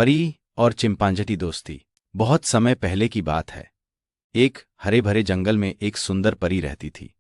परी और चिंपांजी दोस्ती। बहुत समय पहले की बात है। एक हरे भरे जंगल में एक सुंदर परी रहती थी।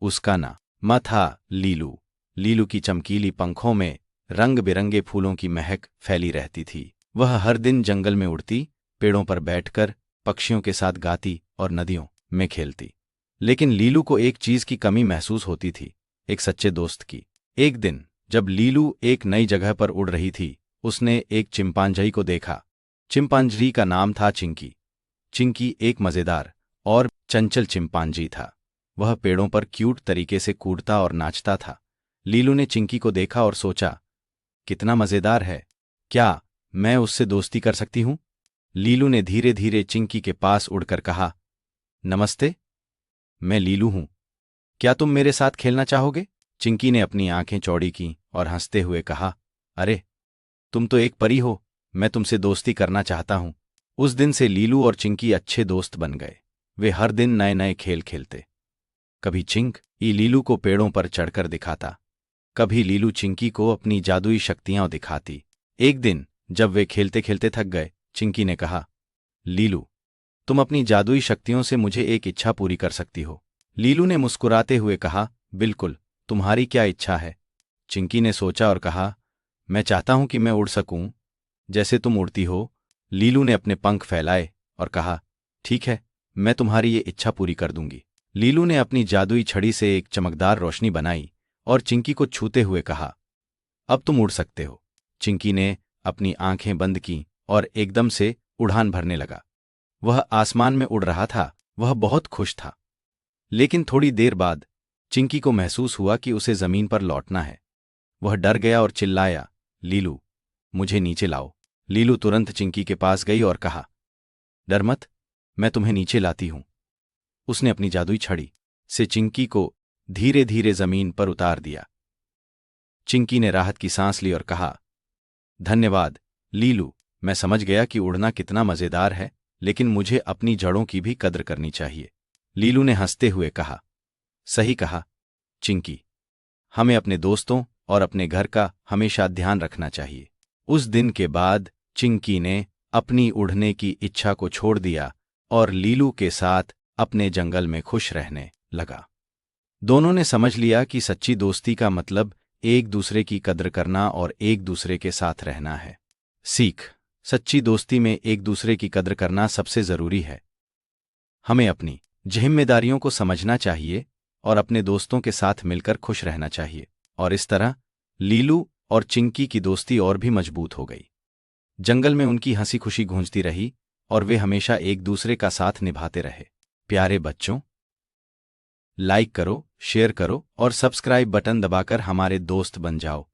उसका नाम था लीलू। लीलू की चमकीली पंखों में रंग बिरंगे फूलों की महक फैली रहती थी। वह हर दिन जंगल में उड़ती, पेड़ों पर बैठकर पक्षियों के साथ गाती और नदियों में खेलती। लेकिन लीलू को एक चीज की कमी महसूस होती थी, एक सच्चे दोस्त की। एक दिन जब लीलू एक नई जगह पर उड़ रही थी, उसने एक चिंपांजी को देखा। चिंपांजी का नाम था चिंकी। चिंकी एक मजेदार और चंचल चिंपांजी था। वह पेड़ों पर क्यूट तरीके से कूदता और नाचता था। लीलू ने चिंकी को देखा और सोचा, कितना मजेदार है, क्या मैं उससे दोस्ती कर सकती हूं? लीलू ने धीरे धीरे चिंकी के पास उड़कर कहा, नमस्ते, मैं लीलू हूं, क्या तुम मेरे साथ खेलना चाहोगे? चिंकी ने अपनी आंखें चौड़ी की और हंसते हुए कहा, अरे, तुम तो एक परी हो, मैं तुमसे दोस्ती करना चाहता हूं। उस दिन से लीलू और चिंकी अच्छे दोस्त बन गए। वे हर दिन नए नए खेल खेलते। कभी चिंकी लीलू को पेड़ों पर चढ़कर दिखाता, कभी लीलू चिंकी को अपनी जादुई शक्तियां दिखाती। एक दिन जब वे खेलते खेलते थक गए, चिंकी ने कहा, लीलू, तुम अपनी जादुई शक्तियों से मुझे एक इच्छा पूरी कर सकती हो। लीलू ने मुस्कुराते हुए कहा, बिल्कुल, तुम्हारी क्या इच्छा है? चिंकी ने सोचा और कहा, मैं चाहता हूं कि मैं उड़ सकूं जैसे तुम उड़ती हो। लीलू ने अपने पंख फैलाए और कहा, ठीक है, मैं तुम्हारी ये इच्छा पूरी कर दूंगी। लीलू ने अपनी जादुई छड़ी से एक चमकदार रोशनी बनाई और चिंकी को छूते हुए कहा, अब तुम उड़ सकते हो। चिंकी ने अपनी आंखें बंद की और एकदम से उड़ान भरने लगा। वह आसमान में उड़ रहा था। वह बहुत खुश था। लेकिन थोड़ी देर बाद चिंकी को महसूस हुआ कि उसे जमीन पर लौटना है। वह डर गया और चिल्लाया, लीलू, मुझे नीचे लाओ। लीलू तुरंत चिंकी के पास गई और कहा, डर मत, मैं तुम्हें नीचे लाती हूं। उसने अपनी जादुई छड़ी से चिंकी को धीरे धीरे जमीन पर उतार दिया। चिंकी ने राहत की सांस ली और कहा, धन्यवाद लीलू, मैं समझ गया कि उड़ना कितना मजेदार है, लेकिन मुझे अपनी जड़ों की भी कद्र करनी चाहिए। लीलू ने हंसते हुए कहा, सही कहा चिंकी, हमें अपने दोस्तों और अपने घर का हमेशा ध्यान रखना चाहिए। उस दिन के बाद चिंकी ने अपनी उड़ने की इच्छा को छोड़ दिया और लीलू के साथ अपने जंगल में खुश रहने लगा। दोनों ने समझ लिया कि सच्ची दोस्ती का मतलब एक दूसरे की कद्र करना और एक दूसरे के साथ रहना है। सीख, सच्ची दोस्ती में एक दूसरे की कद्र करना सबसे जरूरी है। हमें अपनी जिम्मेदारियों को समझना चाहिए और अपने दोस्तों के साथ मिलकर खुश रहना चाहिए। और इस तरह लीलू और चिंकी की दोस्ती और भी मजबूत हो गई। जंगल में उनकी हंसी खुशी गूंजती रही और वे हमेशा एक दूसरे का साथ निभाते रहे। प्यारे बच्चों, लाइक करो, शेयर करो और सब्सक्राइब बटन दबाकर हमारे दोस्त बन जाओ।